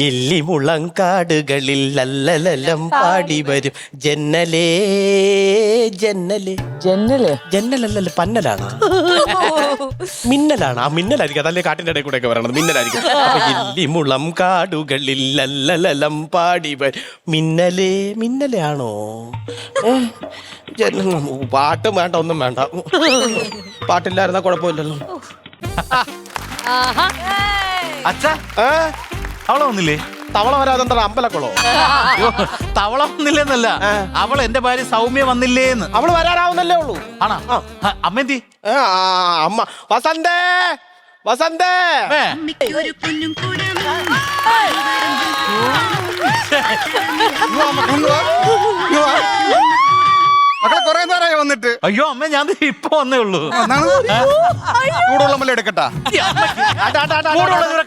ഇല്ലിമുളങ്കാടുകളിൽ ലല്ലലലം പാടി വരും ജന്നലേ ജന്നലേ ജന്നലല്ലല്ലോ പന്നലാണ് മിന്നലാണ്. ആ മിന്നലായിരിക്കും, അതല്ലേ കാട്ടിന്റെ ഇടയിൽ കൂടെ ഒക്കെ വരണത്, മിന്നലായിരിക്കും. ഇല്ലിമുളം കാടുകളിൽ ലല്ലലലം പാടി വരും മിന്നലേ മിന്നലേ ആണോ? പാട്ടും വേണ്ട, ഒന്നും വേണ്ട. പാട്ടില്ലായിരുന്ന കുഴപ്പമില്ലല്ലോ. അച്ഛാ അവളെ വന്നില്ലേ? തവള വരാതെന്താ അമ്പലക്കുളോ? തവള വന്നില്ലേന്നല്ല, അവൾ എന്റെ ഭാര്യ സൗമ്യ വന്നില്ലേന്ന്. അവള് വരാറാവുന്നല്ലേ ഉള്ളൂ. ആണോ? അമ്മ എന്തി? അമ്മ വസന്തേ വസന്തേ. മക്കളെ കൊറേ നേരമായി വന്നിട്ട്. അയ്യോ അമ്മ, ഞാൻ ഇപ്പൊ വന്നേ ഉള്ളൂ. ചൂടുള്ള മല്ല എടുക്കട്ടാ?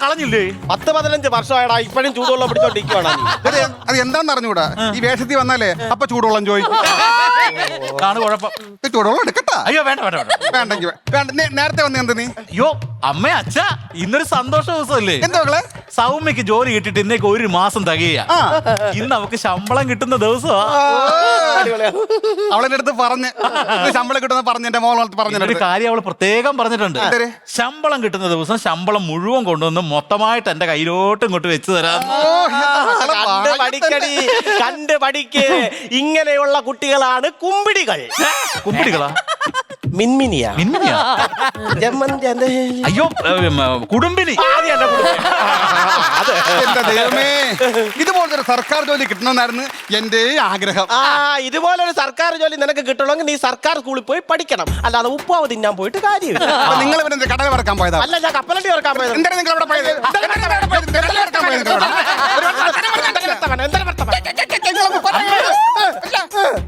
കളഞ്ഞില്ലേ? 10-15 വർഷമായടാ, ഇപ്പഴും ചൂടുവെള്ളം പിടിച്ചോണ്ടിരിക്കുവാണ്. അത് എന്താന്ന് അറിഞ്ഞൂടാ. ഈ വേഷത്തിൽ വന്നാലേ അപ്പൊ ചൂടുവെള്ളം ചോദിക്കും. ആണ് കുഴപ്പം. ചൂടുവെള്ളം എടുക്കട്ടാ? അയ്യോ വേണ്ട വേണ്ട വേണ്ട. വേണ്ടെങ്കിൽ വേണ്ട. നേരത്തെ വന്ന എന്ത് നീ? അയ്യോ അമ്മ അച്ഛാ, ഇന്നൊരു സന്തോഷ ദിവസമല്ലേ? എന്താ മക്കളെ? സൗമ്യക്ക് ജോലി കിട്ടിട്ട് ഇന്നേക്ക് 1 മാസം തികയ. ഇന്ന് നമുക്ക് ശമ്പളം കിട്ടുന്ന ദിവസമാ. അവളെന്റെ അടുത്ത് പറഞ്ഞ് ശമ്പളം കിട്ടുന്ന പറഞ്ഞ് എന്റെ മോളെ പറഞ്ഞു. ഒരു കാര്യം അവള് പ്രത്യേകം പറഞ്ഞിട്ടുണ്ട്. ശമ്പളം കിട്ടുന്ന ദിവസം ശമ്പളം മുഴുവൻ കൊണ്ടുവന്ന് മൊത്തമായിട്ട് എന്റെ കയ്യിലോട്ട് ഇങ്ങോട്ട് വെച്ച് തരാം. കണ്ട് പഠിക്ക്. ഇങ്ങനെയുള്ള കുട്ടികളാണ് കുമ്പിടികൾ. കുമ്പിടികളാ? മിൻമിനിയാ? മിൻമിനിയാ? അയ്യോ കുടുംബിനി. എന്റെ ദൈവമേ, ഇതുപോലത്തെ ഒരു സർക്കാർ ജോലി കിട്ടണമെന്നായിരുന്നു എന്റെ ആഗ്രഹം. ഇതുപോലൊരു സർക്കാർ ജോലി നിനക്ക് കിട്ടണമെങ്കിൽ നീ സർക്കാർ സ്കൂളിൽ പോയി പഠിക്കണം, അല്ലാതെ ഉപ്പാവ് തിന്നാൻ പോയിട്ട് കാര്യമില്ല. നിങ്ങൾ ഇവിടെ കടൽ വറക്കാൻ പോയതാ? അല്ല, ഞാൻ കപ്പലണ്ടി വറക്കാൻ പോയത്. എന്താണ് നിങ്ങൾ അവിടെ പോയത്?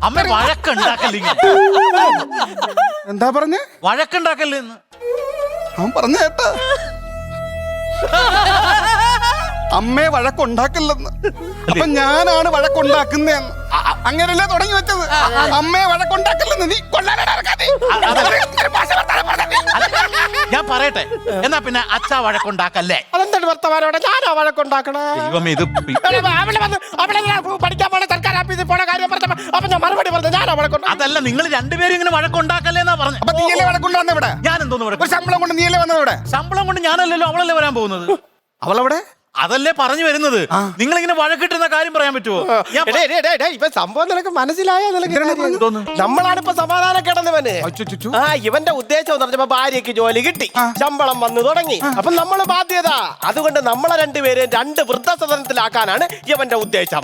അമ്മ വഴക്കുണ്ടാക്കല്ലേ? എന്താ പറഞ്ഞേ? വഴക്കുണ്ടാക്കല്ലേ? അവൻ പറഞ്ഞ കേട്ടാ, അമ്മയെ വഴക്കുണ്ടാക്കില്ലെന്ന്. അപ്പൊ ഞാനാണ് വഴക്കുണ്ടാക്കുന്നതെന്ന് അങ്ങനെയല്ലേ തുടങ്ങി വെച്ചത്. അമ്മയെ വഴക്കുണ്ടാക്കില്ലെന്ന് നീ ഞാൻ പറയട്ടെ, എന്നാ പിന്നെ അച്ഛാ വഴക്കുണ്ടാക്കല്ലേ? അതെന്താണ് വർത്തമാനോടെ ഞാനാ വഴക്കുണ്ടാക്കണേ? ദൈവമേ, ഇത് പഠിക്കാൻ പോണ സർക്കാർ ഓഫീസിൽ പോണ കാര്യം പറഞ്ഞപ്പോ അപ്പൊ ഞാൻ മറുപടി പറഞ്ഞു ഞാനാ വഴക്കുണ്ടാ. അതല്ല, നിങ്ങൾ രണ്ടുപേരും ഇങ്ങനെ വഴക്കുണ്ടാക്കല്ലേ എന്നാ പറഞ്ഞു. അപ്പൊ നീയല്ലേ വഴക്കുണ്ടാകുന്ന ഇവിടെ? ഞാൻ എന്തോന്ന് വഴക്ക്? ശമ്പളം കൊണ്ട് നീയല്ലേ വന്നത് ഇവിടെ? ശമ്പളം കൊണ്ട് ഞാനല്ലല്ലോ, അവളല്ലേ വരാൻ പോകുന്നത്. അവളവിടെ അതല്ലേ പറഞ്ഞു വരുന്നത്. നിങ്ങൾ ഇങ്ങനെ വഴക്കിട്ടുന്ന കാര്യം പറയാൻ പറ്റുമോ? ഇപ്പൊ സംഭവം നിനക്ക് മനസ്സിലായ? നമ്മളാണ് ഇപ്പൊ സമാധാനം കിടന്നവന്. ഇവന്റെ ഉദ്ദേശം എന്ന് പറഞ്ഞപ്പോ ഭാര്യക്ക് ജോലി കിട്ടി, ശമ്പളം വന്നു തുടങ്ങി. അപ്പൊ നമ്മള് ബാധ്യത. അതുകൊണ്ട് നമ്മളെ രണ്ടുപേരെയും 2 വൃദ്ധസദനത്തിലാക്കാനാണ് ഇവന്റെ ഉദ്ദേശം.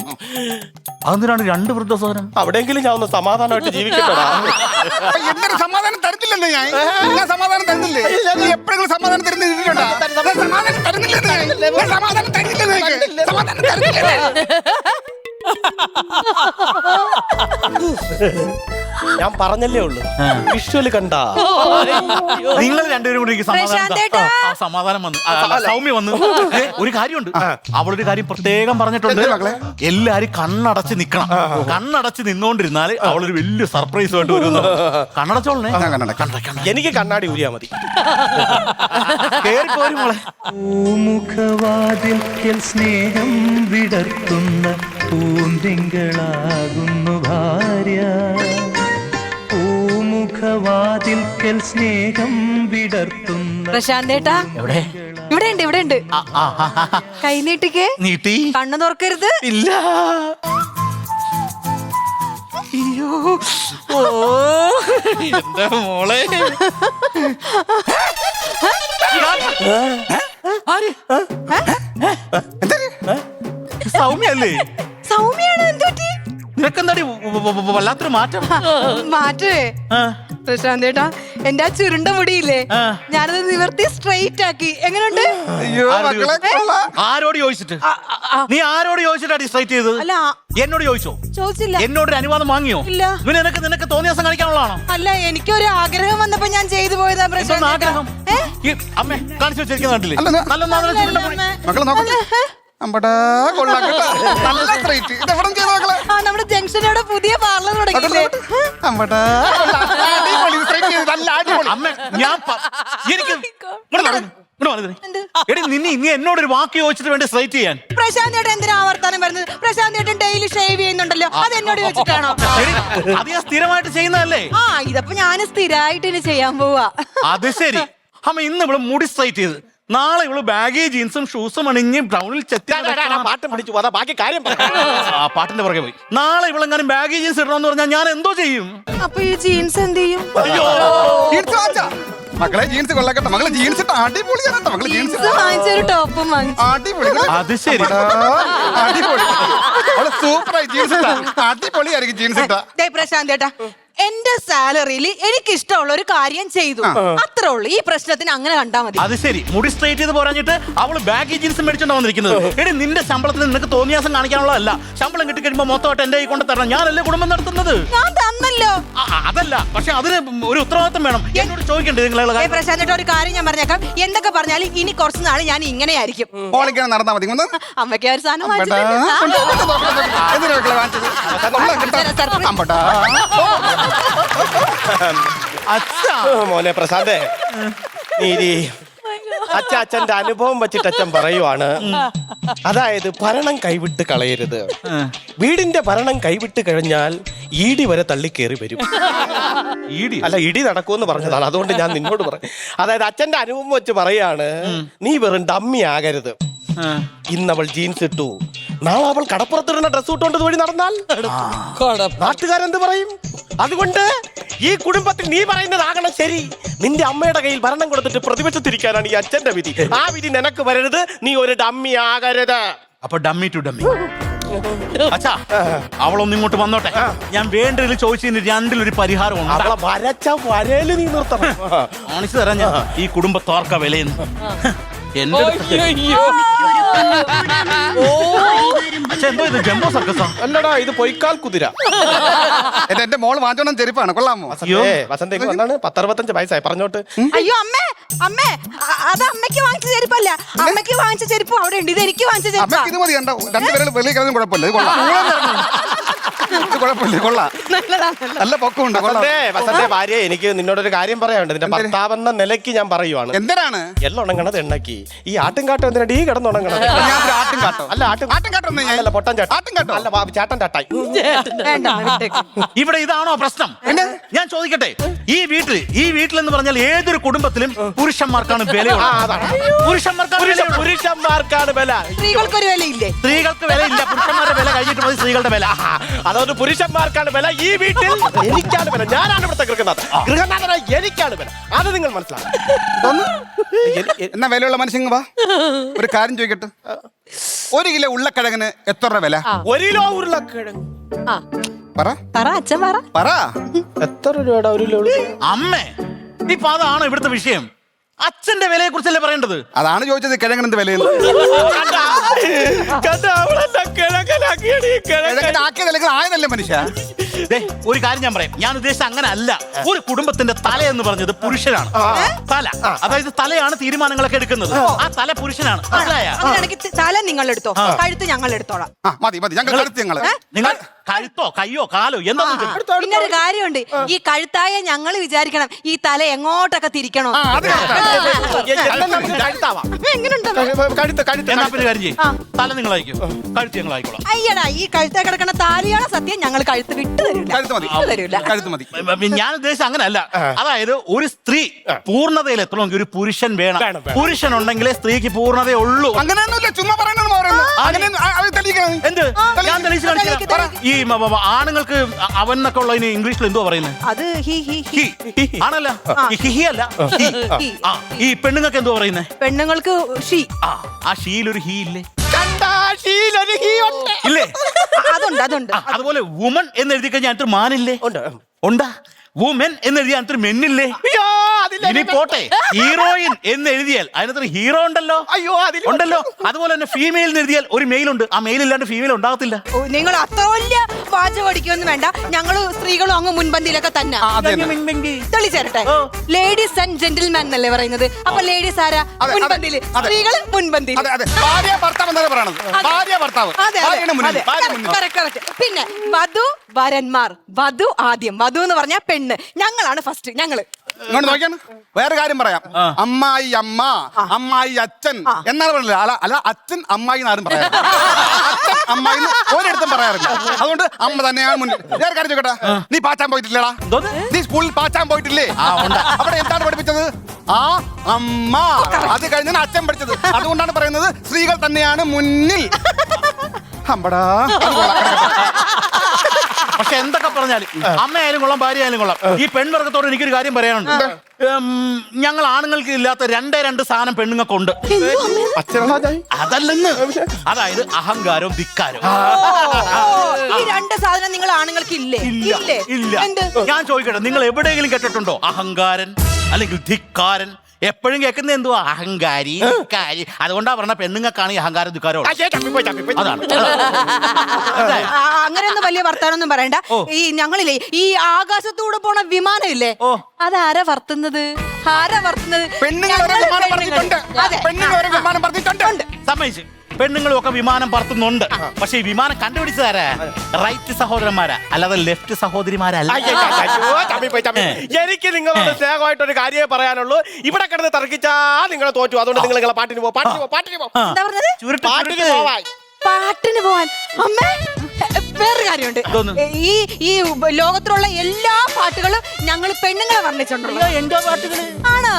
അതെന്തിനാണ് 2 വൃദ്ധസദനം? അവിടെയെങ്കിലും ഞാൻ ഒന്ന് സമാധാനമായിട്ട് ജീവിക്കപ്പെടാ. എന്തൊരു സമാധാനം തരുന്നില്ലല്ലോ ഞാൻ. സമാധാനം തരുന്നില്ലേ? എപ്പോഴെങ്കിലും സമാധാനം തരുന്നില്ല. സമാധാനം തരുന്നില്ല. സമാധാനം ഞാൻ പറഞ്ഞല്ലേ ഉള്ളൂ, വിഷ്വല് കണ്ടാ. നിങ്ങൾ രണ്ടുപേരും കൂടി സമാധാനം വന്നു. സൗമ്യ വന്നു. ഒരു കാര്യമുണ്ട്, അവളൊരു കാര്യം പ്രത്യേകം പറഞ്ഞിട്ടുണ്ട്. എല്ലാരും കണ്ണടച്ച് നിക്കണം. കണ്ണടച്ച് നിന്നോണ്ടിരുന്നാല് അവളൊരു വലിയ സർപ്രൈസ് ആയിട്ട് വരുന്നു. കണ്ണടച്ചോളേ. എനിക്ക് കണ്ണാടി ഊരിയാ മതി. കേറിപ്പോരും മോളെ. പൂമുഖവാതിൽക്കൽ സ്നേഹം വിടർത്തുന്ന പൂന്തിങ്കളാകുന്നു ഭാര്യ. പൂമുഖവാതിൽക്കൽ സ്നേഹം വിടർത്തുന്ന. പ്രശാന്തേട്ടാ, എവിടെ? ഇവിടെ ഉണ്ട്. കൈ നീട്ടിക്കേ. നീട്ടി. കണ്ണു തുറക്കരുത്. ഇല്ല. അയ്യോ, ഓ എന്താ മോളെ? സൗമ്യല്ലേ? സൗമ്യാണ്. എന്തുപറ്റി? നിനക്കെന്താടി വല്ലാത്തൊരു മാറ്റം? മാറ്റേ പ്രശാന്തേട്ടാ, എന്റെ ആ ചുരുണ്ട മുടിയില്ലേ, ഞാനത് നിവർത്തി സ്ട്രെയിറ്റ് ആക്കി. എങ്ങനെയുണ്ട്? ആരോട് ചോദിച്ചിട്ട്? നീ ആരോട് ചോദിച്ചിട്ടാണ് സ്ട്രൈറ്റ് ചെയ്തത്? അല്ല, എന്നോട് ചോദിച്ചോ? ചോദിച്ചില്ല. എന്നോടൊരു അനുവാദം വാങ്ങിയോ? ഇല്ല. നിനക്ക് തോന്നിയ ദിവസം കാണിക്കാനുള്ളതാണോ? അല്ല, എനിക്കൊരു ആഗ്രഹം വന്നപ്പോ ഞാൻ ചെയ്തു പോയതാ. ആഗ്രഹം അമ്മേ കാണിച്ചു വെച്ചിരിക്കുന്ന കണ്ടില്ലേ? നമ്മുടെ ജംഗ്ഷനോടെ പുതിയ പാർലർ തുടങ്ങിയില്ലേ? അമ്മ ഞാൻ എനിക്ക് എടി നിന്നെ ഇനി എന്നോടൊരു വാക്ക് ചോദിച്ചിട്ട് വേണ്ടി സ്ട്രൈറ്റ് ചെയ്യാൻ. പ്രശാന്ത് ചേട്ടൻ എന്തിനാ വർത്താനം വരുന്നത്? പ്രശാന്ത് ചേട്ടൻ ഡെയിലി ഷേവ് ചെയ്യുന്നുണ്ടല്ലോ, അത് എന്നോട് ചോദിച്ചിട്ടാണോ? എടി, അത് ഞാൻ സ്ഥിരമായിട്ട് ചെയ്യുന്നതല്ലേ. ആ ഇതപ്പോ ഞാൻ സ്ഥിരമായിട്ട് ഇനി ചെയ്യാൻ പോവാ. അത് ശരി. അമ്മ ഇന്ന് ഇവിടെ മുടി സ്ട്രൈറ്റ് ചെയ്ത്, നാളെ ഇവള് ബാഗി ജീൻസും ഷൂസും അണിഞ്ഞ് ബ്രൗണിൽ ചെത്തി പാട്ടും പിടിച്ചു പോതാ ബാക്കി കാര്യം പറ. ആ പാട്ടിന്റെ പുറകെ പോയി. നാളെ ഇവളെങ്ങാനും ബാഗി ജീൻസ് ഇടണമെന്ന് പറഞ്ഞാൽ ഞാൻ എന്തോ ചെയ്യും? അപ്പൊ ഈ ജീൻസ് എന്ത് ചെയ്യും? ജീൻസ് വാങ്ങിച്ചാ? മക്കളെ ജീൻസ് കൊള്ളാക്കട്ടെ. മകളെ ജീൻസ് ഇട്ട അടിപൊളിയാണ് കേട്ടോ. മകളെ ജീൻസ് വാങ്ങിച്ചൊരു ടോപ്പും വാങ്ങിച്ചു. അടിപൊളി. അത് ശരി. അടിപൊളി. അവള് സൂപ്പറായി ജീൻസ് ഇട്ട. അടിപൊളിയായിരിക്കും ജീൻസ് ഇട്ട. ദേ പ്രശാന്ത് ചേട്ടാ, എന്റെ സാലറിയിൽ എനിക്ക് ഇഷ്ടമുള്ള ഒരു കാര്യം ചെയ്തു, അത്രേ ഉള്ളൂ. ഈ പ്രശ്നത്തിന് അങ്ങനെ കണ്ടാ മതി. അത് ശരി. മുടി സ്ട്രൈറ്റ് ചെയ്ത് പോരാഞ്ഞിട്ട് അവള് ബാഗി ജീൻസ് മേടിച്ചോണ്ട് വന്നിരിക്കുന്നത്. എടി നിന്റെ ശമ്പളത്തിൽ നിനക്ക് തോന്നിയാസം കാണിക്കാനുള്ളതല്ല. ശമ്പളം കിട്ടി കഴിയുമ്പോ മൊത്തമായിട്ട് എന്റെ കൈ കൊണ്ട് തരണം. ഞാനല്ലേ കുടുംബം നടത്തുന്നത്. ഞാൻ തന്നല്ലോ. അതല്ല, പക്ഷെ അതിന് ഒരു ഉത്തരവാദിത്തം വേണം. എന്നോട് ചോദിക്കണ്ടേ നിങ്ങളെ? പ്രശാന്ത് ചേട്ടാ, ഒരു കാര്യം ഞാൻ പറഞ്ഞേക്കാം. എന്തൊക്കെ പറഞ്ഞാലും ഇനി കുറച്ച് നാൾ ഞാൻ ഇങ്ങനെയായിരിക്കും. പോളിക്കാൻ നടന്നാ മതി. അമ്മയ്ക്ക് ഒരു സാധനം മോനെ പ്രസാദേ, നീ അച്ഛന്റെ അനുഭവം വെച്ചിട്ട് അച്ഛൻ പറയുവാണ്. അതായത് ഭരണം കൈവിട്ട് കളയരുത്. വീടിന്റെ ഭരണം കൈവിട്ട് കഴിഞ്ഞാൽ ഇടി വരെ തള്ളിക്കേറി വരും. അല്ല, ഇടി നടക്കുമെന്ന് പറഞ്ഞതാണ്, അതുകൊണ്ട് ഞാൻ നിന്നോട് പറയും. അതായത് അച്ഛന്റെ അനുഭവം വെച്ച് പറയാണ്, നീ വെറും ഡമ്മി ആകരുത്. ഇന്നവൾ ജീൻസ് ഇട്ടു, നാളെ അവൾ കടപ്പുറത്തിടുന്ന ഡ്രസ് ഇട്ടുകൊണ്ട് വഴി നടന്നാൽ നാട്ടുകാരെന്ത് പറയും? അതുകൊണ്ട് ഈ കുടുംബത്തിൽ നീ പറയുന്നതാകണം ശരി. നിന്റെ അമ്മയുടെ കയ്യിൽ ഭരണം കൊടുത്തിട്ട് പ്രതിപക്ഷത്തിരിക്കാനാണ് ഈ അച്ഛന്റെ വിധി. ആ വിധി നിനക്ക് വരരുത്. നീ ഒരു ഡമ്മി ആകരുത്. അപ്പൊ ഡമ്മി ടു ഡമ്മി. അച്ഛാ, അവളൊന്നും ഇങ്ങോട്ട് വന്നോട്ടെ. ഞാൻ വേണ്ടതിൽ ചോദിച്ചതിന് രണ്ടിലൊരു പരിഹാരം ഉണ്ട്. അവളെ വരച്ച വരയില് നീ നിർത്തണം. കാണിച്ചു തരാം ഞാൻ ഈ കുടുംബത്തോർക്ക വിലയെന്ന്. എന്റെ അച്ഛാ, എന്തോ ഇത് ജംബോ സർക്കസാ? അല്ലടാ, ഇത് പൊയ്ക്കാൽ കുതിര. എന്റെ മോള് വാങ്ങിച്ചോണം ചെരുപ്പാണ്. കൊള്ളാമോ? വസന്ത വന്നാണ് 10-65 വയസ്സായി. പറഞ്ഞോട്ട്. അയ്യോ അമ്മേ, അമ്മേ, അത് അമ്മയ്ക്ക് വാങ്ങിച്ച ചെരുപ്പല്ല. അമ്മയ്ക്ക് വാങ്ങിച്ച ചെരുപ്പ് അവിടെ ഉണ്ട്. ഇത് എനിക്ക് വാങ്ങിച്ച ചെരുപ്പാ. ഇത് മതി. കണ്ടോ, രണ്ടുപേരും വെളിയിൽ കിടന്നും കുഴപ്പമില്ല. ഇത് കൊള്ളാം. ഇത് കുഴപ്പമില്ല, കൊള്ളാം. നല്ല പൊക്കമുണ്ട്. വസന്തേ ഭാര്യ, എനിക്ക് നിന്നോടൊരു കാര്യം പറയാനുണ്ട്. നിന്റെ ഭർത്താവെന്ന നിലയ്ക്ക് ഞാൻ പറയുവാണ്. എന്തിനാണ് എള്ളുണങ്ങണത് എണ്ണക്കി ഈ ആട്ടുംകാട്ടം എന്തിനാ ഈ കിടന്നുണങ്ങണത്? ആട്ടും കാട്ടോ? അല്ല, അല്ല, പൊട്ടൻ ചാട്ടം. അല്ല, ചാട്ടൻ ചാട്ടായി. വേണ്ട, വിട്ടേക്ക്. ഇവിടെ ഇതാണോ പ്രശ്നം? ഞാൻ ചോദിക്കട്ടെ, ഈ വീട്ടിൽ എന്ന് പറഞ്ഞാൽ ഏതൊരു കുടുംബത്തിലും പുരുഷന്മാർക്കാണ് വില. പുരുഷന്മാർക്കാണ് വില. സ്ത്രീകൾക്കൊരു വിലയില്ലേ? സ്ത്രീകൾക്ക് വിലയില്ല. പുരുഷന്മാരുടെ വില കഴിഞ്ഞിട്ട് മതി സ്ത്രീകളുടെ വില. അതുകൊണ്ട് പുരുഷന്മാർക്കാണ് വില. ഈ വീട്ടിൽ എനിക്കാണ് വില. ഞാനാണ് ഇവിടുത്തെ ഗൃഹനാഥനായ എനിക്കാണ് വില. അത് നിങ്ങൾ മനസ്സിലാക്കണം. എന്നാ വിലയുള്ള മനുഷ്യങ്ങ വാ, ഒരു കാര്യം ചോദിക്കട്ടെ. 1 കിലോ ഉരുളക്കിഴങ്ങിന് എത്ര രൂപ വില? 1 കിലോ ഉരുളക്കിഴങ്ങ് പറ അച്ഛൻ പറ. എത്ര രൂപയുടെ 1 കിലോ? അമ്മേ, ഇപ്പൊ അതാണ് ഇവിടുത്തെ വിഷയം. അച്ഛന്റെ വിലയെ കുറിച്ചല്ലേ പറയേണ്ടത്? അതാണ് ചോദിച്ചത്, കിഴങ്ങിന് എന്ത് വിലയെന്ന്. ആയതല്ലേ മനുഷ്യ. ഒരു കാര്യം ഞാൻ പറയാം. ഞാൻ ഉദ്ദേശിച്ച അങ്ങനെ അല്ല. ഒരു കുടുംബത്തിന്റെ തല എന്ന് പറഞ്ഞത് പുരുഷനാണ്. തല, അതായത് തലയാണ് തീരുമാനങ്ങളൊക്കെ എടുക്കുന്നത്. ആ തല പുരുഷനാണ്. തല നിങ്ങൾ എടുത്തോ, കഴുത്ത് ഞങ്ങൾ എടുത്തോളാം. മതി ഞങ്ങൾ കഴുത്ത് നിങ്ങൾ കഴുത്തോ കയ്യോ കാലോ എന്താ? പിന്നെ ഒരു കാര്യമുണ്ട്, ഈ കഴുത്തായ ഞങ്ങൾ വിചാരിക്കണം ഈ തല എങ്ങോട്ടൊക്കെ തിരിക്കണോ. എന്നാ പിന്നെ കാര്യം ചെയ്യും, തല നിങ്ങൾ അയക്കും, കഴുത്ത് ഞങ്ങൾ ആയിക്കോളാം. അയ്യടാ, ഈ കഴുത്ത കിടക്കണ താലിയാണ് സത്യം. ഞങ്ങൾ കഴുത്ത് വിട്ടു തരൂല. ഞാൻ ഉദ്ദേശിച്ച അങ്ങനെ അല്ല. അതായത് ഒരു സ്ത്രീ പൂർണ്ണതയിൽ എത്തണമെങ്കിൽ ഒരു പുരുഷൻ വേണം. പുരുഷൻ ഉണ്ടെങ്കിലേ സ്ത്രീക്ക് പൂർണ്ണതയേ ഉള്ളൂ. അങ്ങനെയൊന്നുമില്ല, ചുമ്മാ പറയണ. എന്ത് ഞാൻ തെളിയിച്ച് കാണിക്കാം. ഈ ആണുങ്ങൾക്ക് അവൻ എന്നൊക്കെ ഉള്ളതിന് ഇംഗ്ലീഷിൽ എന്തോ പറയുന്നത്? അത് ആണല്ല, ഹി അല്ല. ഈ പെണ്ണുങ്ങൾക്ക് എന്തോ പറയുന്നത്? പെണ്ണുങ്ങൾക്ക് ഷീ. ആ ഷീലൊരു ഹീ ഇല്ലേ? ഇല്ലേ? അതുണ്ട്. അതുപോലെ വുമൺ എന്ന് എഴുതി കഴിഞ്ഞാൽ മാനില്ലേ? ഉണ്ടാ. വുമൻ എന്ന് എഴുതിയാൽ അതിനകത്തൊരു മെന്നില്ലേ? ഇനി പോട്ടെ, ഹീറോയിൻ എന്ന് എഴുതിയാൽ അതിനകത്തൊരു ഹീറോ ഉണ്ടല്ലോ. ഉണ്ടല്ലോ. അതുപോലെ തന്നെ ഫീമെയിൽ എന്ന് എഴുതിയാൽ ഒരു മെയിൽ ഉണ്ട്. ആ മെയിൽ ഇല്ലാണ്ട് ഫീമെയിൽ ഉണ്ടാകത്തില്ല. നിങ്ങൾ അത്ര വലിയ വാചകം അടിക്കൊന്നും വേണ്ട. ഞങ്ങള് സ്ത്രീകളും അങ്ങ് മുൻപന്തിയിലൊക്കെ തന്നെ. തെളിച്ചേരട്ടെ, ലേഡീസ് ആൻഡ് ജെന്റിൽമാൻ എന്നല്ലേ പറയുന്നത്. അപ്പൊ ലേഡീസ് ആരാ മുൻപന്തിയില്, സ്ത്രീകൾ മുൻപന്തിയിൽ. പിന്നെ വധു വരന്മാർ. വധു ആദ്യം. വധു എന്ന് പറഞ്ഞാൽ പെണ്ണ്. ഞങ്ങളാണ് ഫസ്റ്റ്. ഞങ്ങള് ഇങ്ങോട്ട് നോക്കിയാണ്. വേറെ കാര്യം പറയാം. അമ്മായി അമ്മ, അമ്മായി അച്ഛൻ എന്നാണ് പറയില്ല. അല്ല അച്ഛൻ അമ്മായി എന്നാരും പറയാം. അച്ഛൻ അമ്മായി ഒരിടത്തും പറയാറില്ല. അതുകൊണ്ട് അമ്മ തന്നെയാണ് മുന്നിൽ. വേറെ കാര്യം ചോദിക്കട്ടെ, നീ പാച്ചാൻ പോയിട്ടില്ലടാ? നീ സ്കൂളിൽ പാച്ചാൻ പോയിട്ടില്ലേ? അവിടെ എന്താണ് പഠിപ്പിച്ചത്? ആ അമ്മ. അത് കഴിഞ്ഞാണ് അച്ഛൻ പഠിച്ചത്. അതുകൊണ്ടാണ് പറയുന്നത് സ്ത്രീകൾ തന്നെയാണ് മുന്നിൽ. അമ്പടാ. പക്ഷെ എന്തൊക്കെ പറഞ്ഞാലും അമ്മയായാലും കൊള്ളാം, ഭാര്യ ആയാലും കൊള്ളാം, ഈ പെൺവർഗത്തോട് എനിക്കൊരു കാര്യം പറയാനുണ്ട്. ഞങ്ങൾ ആണുങ്ങൾക്ക് ഇല്ലാത്ത രണ്ട് സാധനം പെണ്ണുങ്ങൾക്കുണ്ട്. അതല്ലെന്ന്, അതായത് അഹങ്കാരവും ധിക്കാരവും. ഈ രണ്ട് സാധനം നിങ്ങൾ ആണുങ്ങൾക്ക് ഇല്ലേ? ഇല്ല. ഞാൻ ചോദിക്കട്ടെ, നിങ്ങൾ എവിടെയെങ്കിലും കേട്ടിട്ടുണ്ടോ അഹങ്കാരൻ അല്ലെങ്കിൽ ധിക്കാരൻ? എപ്പോഴും കേൾക്കുന്നത് എന്തുവാ? അഹങ്കാരി, ധിക്കാരി. അതുകൊണ്ടാ പറഞ്ഞ പെണ്ണുങ്ങൾക്കാണ് ഈ അഹങ്കാരം ധിക്കാരം. അതാണ്. അങ്ങനെയൊന്നും വലിയ വർത്താനൊന്നും പറയണ്ട. ഈ ഞങ്ങളില്ലേ ഈ ആകാശത്തൂടെ പോണ വിമാനം ഇല്ലേ, അതാരാ വർത്തുന്നത്? ആരാ വർത്തുന്നത്? സമ്മതിച്ചു, പെണ്ണുങ്ങളും ഒക്കെ വിമാനം പറത്തുന്നുണ്ട്. പക്ഷെ ഈ വിമാനം കണ്ടുപിടിച്ചതാരാ? റൈറ്റ് സഹോദരന്മാരാ, അല്ലാതെ ലെഫ്റ്റ് സഹോദരിമാരല്ല. എനിക്ക് നിങ്ങളോട് സ്നേഹമായിട്ടൊരു കാര്യമേ പറയാനുള്ളൂ. ഇവിടെ കിടന്ന് തർക്കിച്ചാ നിങ്ങളെ തോറ്റു. അതുകൊണ്ട് നിങ്ങൾ പാട്ടിന് പോ. എന്താ പറഞ്ഞത്? പാട്ടിന് പോവാൻ. അമ്മേ, വേറൊരു കാര്യമുണ്ട്. ഈ ലോകത്തിലുള്ള എല്ലാ പാട്ടുകളും ഞങ്ങൾ പെണ്ണുങ്ങളെ വർണ്ണിച്ചോണ്ടല്ലോ. എന്തോ പാട്ടുകള് ആണ്?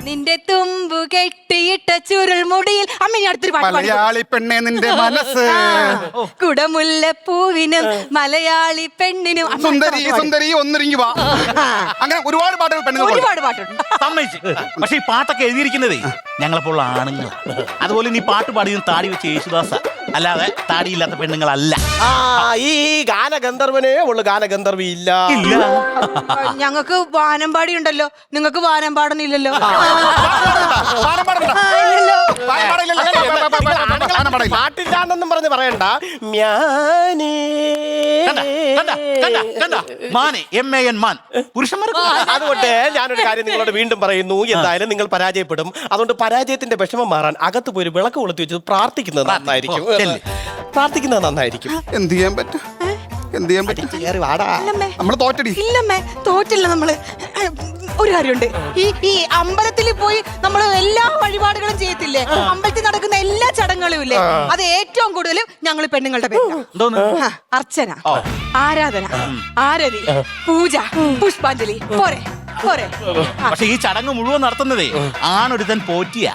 നിന്റെ തുമ്പു കെട്ടിയിട്ട ചുരുൾ മുടിയിൽ. അമ്മ ഇനി അടുത്തൊരു പാട്ട് മലയാളി പെണ്ണെ നിന്റെ മനസ്സ്, കുടമുല്ലപ്പൂവിനും മലയാളി പെണ്ണിനും സുന്ദരി സുന്ദരി ഒന്നിരിങ്ങി വാ. അങ്ങനെ ഒരുപാട് പാട്ടുകൾ പെണ്ണുങ്ങൾ. ഒരുപാട് പാട്ടുണ്ട്. സമ്മതിച്ചു. പക്ഷെ ഈ പാട്ടൊക്കെ എഴുതിയിരിക്കുന്നതേ ഞങ്ങളെപ്പോലുള്ള ആണുങ്ങൾ. അതുപോലെ നീ പാട്ട് പാടിയും താടി വെച്ച് യേശുദാസ, അല്ലാതെ താടിയില്ലാത്ത പെണ്ണുങ്ങളല്ല. ഈ ഗാനഗന്ധർവനേ ഉള്ളു, ഗാനഗന്ധർവി ഇല്ല. ഞങ്ങൾക്ക് വാനമ്പാടി ഉണ്ടല്ലോ, നിങ്ങൾക്ക് വാനമ്പാടൊന്നുമില്ലല്ലോ. പാട്ടില്ലാന്നെന്നും പറഞ്ഞ് പറയണ്ട. അതുകൊണ്ട് ഞാനൊരു കാര്യം നിങ്ങളോട് വീണ്ടും പറയുന്നു. എന്തായാലും നിങ്ങൾ പരാജയപ്പെടും. അതുകൊണ്ട് പരാജയത്തിന്റെ വിഷമം മാറാൻ അകത്ത് പോയി വിളക്ക് കൊളുത്തി വെച്ച് പ്രാർത്ഥിക്കുന്നത് നന്നായിരിക്കും. പ്രാർത്ഥിക്കുന്നത് നന്നായിരിക്കും. എന്ത് ചെയ്യാൻ പറ്റും? എന്ത് ചെയ്യാൻ പറ്റും? നമ്മള് തോറ്റടി. ഇല്ലമ്മേ, തോറ്റില്ല നമ്മള്. ഒരു കാര്യമുണ്ട്, ഈ അമ്പലത്തിൽ പോയി നമ്മൾ എല്ലാ വഴിപാടുകളും ചെയ്യത്തില്ലേ? അമ്പലത്തിൽ നടക്കുന്ന എല്ലാ ചടങ്ങുകളും ഇല്ലേ, അത് ഏറ്റവും കൂടുതൽ ഞങ്ങൾ പെണ്ണുങ്ങളുടെ പേരിലാണ്. അർച്ചന, ആരാധന, ആരതി, പൂജ, പുഷ്പാഞ്ജലി. പോരെ പോരെ. പക്ഷെ ഈ ചടങ്ങ് മുഴുവൻ നടത്തുന്നതേ ആണൊരുത്തൻ പോറ്റിയാ.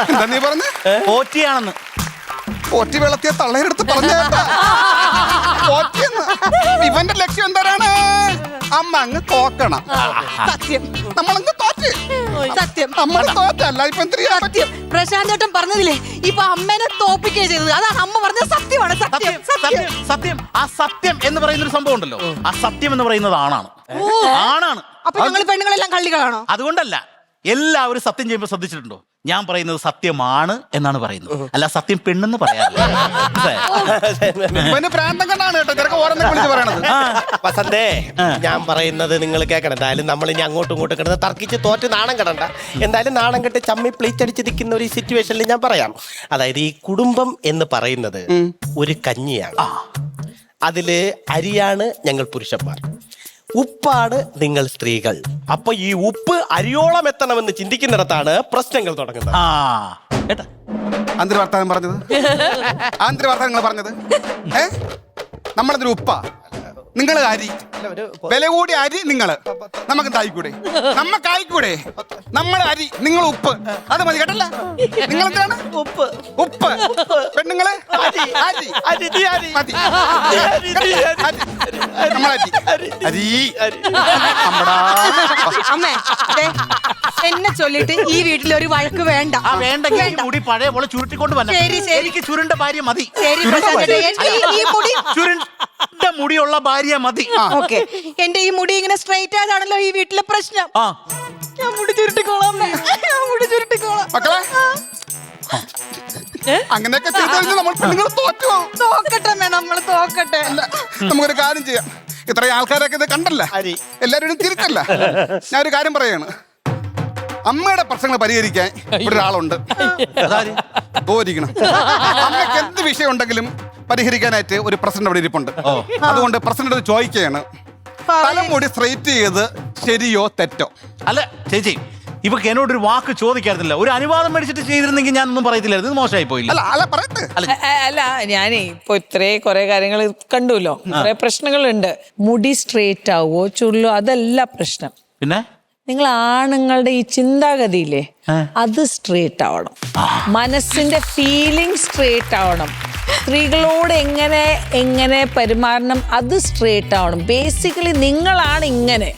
എന്താ നീ പറഞ്ഞ? പോറ്റിയാണെന്ന്. പോറ്റി വെള്ളത്തിയ തള്ളയെടുത്ത് പറഞ്ഞേട്ടാ. ഇവന്റെ ലക്ഷ്യം എന്താണ്? അമ്മ അങ്ങ് തോക്കണം. സത്യം, നമ്മളങ്ങ് തോറ്റ്. സത്യം, നമ്മൾ തോറ്റല്ല. ഇപ്പൊ എന്തിനാ സത്യം. പ്രശാന്ത് ഏട്ടൻ പറഞ്ഞതില്ലേ, ഇപ്പൊ അമ്മേനെ തോപ്പിക്കുകയും ചെയ്തത്, അതാണ് അമ്മ പറഞ്ഞത്. സത്യമാണ്. സത്യം, സത്യം, സത്യം. ആ സത്യം എന്ന് പറയുന്ന ഒരു സംഭവം ഉണ്ടല്ലോ, ആ സത്യം എന്ന് പറയുന്നത് ആണാണ്. ആണാണ്. അപ്പൊ ഞങ്ങൾ പെണ്ണുങ്ങളെല്ലാം കള്ളികളാണോ? അതുകൊണ്ടല്ല. എല്ലാവരും സത്യം ചെയ്യുമ്പോൾ ശ്രദ്ധിച്ചിട്ടുണ്ടോ? ഞാൻ പറയുന്നത് സത്യമാണ് എന്നാണ് പറയുന്നത്, അല്ല സത്യം പെണ്ണെന്ന് പറയാറില്ല. വസന്തേ, ഞാൻ പറയുന്നത് നിങ്ങൾ കേൾക്കണം. എന്തായാലും നമ്മൾ ഇനി അങ്ങോട്ടും ഇങ്ങോട്ടും കിടന്ന് തർക്കിച്ച് തോറ്റ് നാണം കെടണ്ട. എന്തായാലും നാണം കെട്ട് ചമ്മി പ്ലീച്ചടിച്ച് നിൽക്കുന്ന ഒരു സിറ്റുവേഷനിൽ ഞാൻ പറയാം. അതായത് ഈ കുടുംബം എന്ന് പറയുന്നത് ഒരു കഞ്ഞിയാണ്. അതില് അരിയാണ് ഞങ്ങൾ പുരുഷന്മാർ, ഉപ്പാണ് നിങ്ങൾ സ്ത്രീകൾ. അപ്പൊ ഈ ഉപ്പ് അരിയോളം എത്തണമെന്ന് ചിന്തിക്കുന്നിടത്താണ് പ്രശ്നങ്ങൾ തുടങ്ങുന്നത്. വർത്താനം പറഞ്ഞത് വർത്താനങ്ങൾ പറഞ്ഞത് നമ്മളതൊരു ഉപ്പാ, നിങ്ങൾ അരി, വില കൂടി അരി നിങ്ങള്, നമുക്ക് തായിക്കൂടെ? നമ്മക്കായിക്കൂടെ? നമ്മൾ അരി, നിങ്ങൾ ഉപ്പ്. അത് മതി കേട്ടല്ല. നിങ്ങൾ എന്താണ്? ഉപ്പ്. ഉപ്പ്. പെണ്ണുങ്ങള് അരി. മതി. നമ്മളരി. അരി. അമ്മേ, എന്നെ ചൊല്ലിട്ട് ഈ വീട്ടിൽ ഒരു വഴക്ക് വേണ്ട. വേണ്ടെങ്കിൽ മുടി പഴയ പോലെ ചുരുട്ടിക്കൊണ്ട് വരണം. ശരി, ശരി. എനിക്ക് ചുരുണ്ട ഭാര്യ മതി. ശരി പ്രശാന്ത്, ഈ മുടി ചുരുണ്ട മുടിയുള്ള ഭാര്യ മതി. ഓക്കെ, എന്റെ ഈ മുടി ഇങ്ങനെ സ്ട്രൈറ്റ് ആയതാണല്ലോ ഈ വീട്ടിലെ പ്രശ്നം. ഞാൻ മുടി ചുരുട്ടിക്കോളാം. മുടി ചുരുട്ടിക്കോളാം. മക്കളെ, അങ്ങനെയൊക്കെ ചെയ്ത് കഴിഞ്ഞാൽ നമ്മൾ പെണ്ണുങ്ങൾ തോറ്റു. തോക്കട്ടെ, നമ്മൾ തോക്കട്ടെ. നമുക്കൊരു കാര്യം ചെയ്യാം. ഇത്രയും ആൾക്കാരൊക്കെ ഇത് കണ്ടല്ല, എല്ലാവരും തിരിച്ചല്ല. ഞാൻ ഒരു കാര്യം പറയാണ്. അമ്മയുടെ പ്രശ്നങ്ങൾ പരിഹരിക്കാൻ ഒരാളുണ്ട്. പോയിരിക്കണം. അമ്മയ്ക്ക് എന്ത് വിഷയം ഉണ്ടെങ്കിലും പരിഹരിക്കാനായിട്ട് ഒരു പ്രസിഡന്റ് അവിടെ ഇരിപ്പുണ്ട്. അതുകൊണ്ട് പ്രസിഡന്റ് ചോദിക്കുകയാണ്, തലമുടി സ്ട്രൈറ്റ് ചെയ്ത് ശരിയോ തെറ്റോ? അല്ല ചേച്ചി, ഇവക്ക് എന്നോടൊരു വാക്ക് ചോദിക്കാറില്ല. ഒരു അനുവാദം മേടിച്ചിട്ട് ചെയ്തിരുന്നെങ്കിൽ ഞാനൊന്നും പറയത്തില്ലായിരുന്നു. ഇത് മോശമായി പോയില്ല. അല്ല പറയട്ടെ. അല്ല ഞാനേ ഇപ്പൊ കുറെ കാര്യങ്ങൾ കണ്ടുല്ലോ, കുറെ പ്രശ്നങ്ങളുണ്ട്. മുടി സ്ട്രേറ്റ് ആവോ ചുള്ളോ അതല്ല പ്രശ്നം. പിന്നെ നിങ്ങൾ ആണുങ്ങളുടെ ഈ ചിന്താഗതിയില്ലേ, അത് സ്ട്രേറ്റ് ആവണം. മനസ്സിന്റെ ഫീലിംഗ് സ്ട്രേറ്റ് ആവണം. സ്ത്രീകളോട് എങ്ങനെ പെരുമാറണം അത് സ്ട്രേറ്റ് ആവണം. ബേസിക്കലി നിങ്ങളാണ് ഇങ്ങനെ,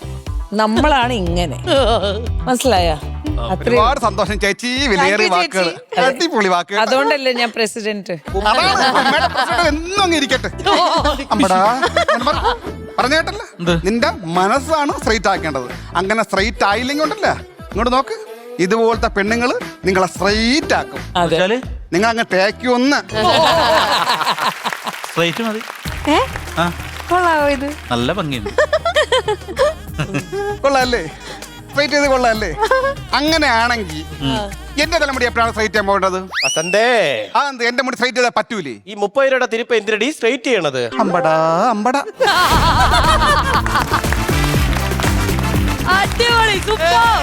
നമ്മളാണ് ഇങ്ങനെ. മനസ്സിലായ? ഒരുപാട് സന്തോഷം ചേച്ചി, വിലയേറിയ വാക്കുകൾ, അടിപൊളി വാക്കുകൾ. അതുകൊണ്ടല്ലേ ഞാൻ പ്രസിഡന്റ്. എന്നും അങ്ങ് ഇരിക്കട്ടെ. അമ്പടാ പറഞ്ഞേട്ടല്ല, നിന്റെ മനസ്സാണ് സ്ട്രൈറ്റ് ആക്കേണ്ടത്. അങ്ങനെ സ്ട്രൈറ്റ് ആയില്ലെങ്കിൽ ഉണ്ടല്ല, ഇങ്ങോട്ട് നോക്ക്, ഇതുപോലത്തെ പെണ്ണുങ്ങള് നിങ്ങളെ സ്ട്രൈറ്റ് ആക്കും. നിങ്ങൾ അങ്ങ് തേക്കൊന്ന് സ്ട്രൈറ്റ് മതി. കൊള്ളാവോ ഇത്? നല്ല ഭംഗിയുണ്ട്. കൊള്ളാല്ലേ? സ്ട്രൈറ്റ് ചെയ്ത് കൊള്ളാല്ലേ? അങ്ങനെയാണെങ്കിൽ എന്റെ തലമുടി എപ്പോഴാണ് സ്ട്രൈറ്റ് ചെയ്യാൻ പോകേണ്ടത്? വസന്തേ, അതെന്ത് എന്റെ മുടി സ്ട്രൈറ്റ് ചെയ്താൽ പറ്റൂലേ? ഈ 30 രൂപയുടെ തിരിപ്പ് എന്തിനടി സ്ട്രൈറ്റ് ചെയ്യണത്? അമ്പടാ അമ്പടാ. അടിപൊളി, സൂപ്പർ.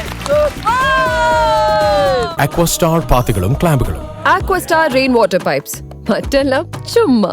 അക്വസ്റ്റാർ പാത്തികളും ക്ലാമ്പുകളും. Aquastar rainwater pipes. മറ്റെല്ലാം ചുമ്മാ.